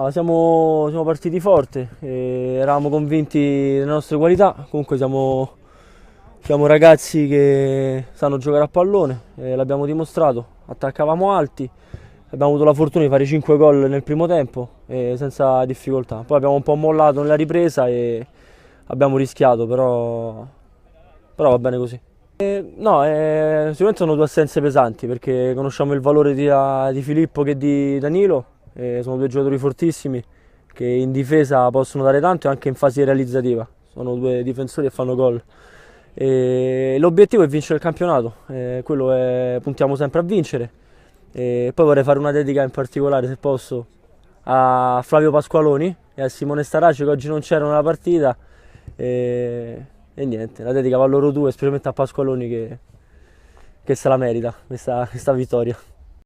No, siamo partiti forte, eravamo convinti delle nostre qualità, comunque siamo ragazzi che sanno giocare a pallone, l'abbiamo dimostrato, attaccavamo alti, abbiamo avuto la fortuna di fare 5 gol nel primo tempo senza difficoltà, poi abbiamo un po' mollato nella ripresa e abbiamo rischiato, però va bene così. No, sicuramente sono due assenze pesanti perché conosciamo il valore di Filippo che di Danilo, sono due giocatori fortissimi che in difesa possono dare tanto e anche in fase realizzativa, sono due difensori che fanno gol. L'obiettivo è vincere il campionato, puntiamo sempre a vincere. E poi vorrei fare una dedica in particolare, se posso, a Flavio Pasqualoni e a Simone Starace che oggi non c'erano nella partita. E niente, la dedica va a loro due, specialmente a Pasqualoni che se la merita questa vittoria.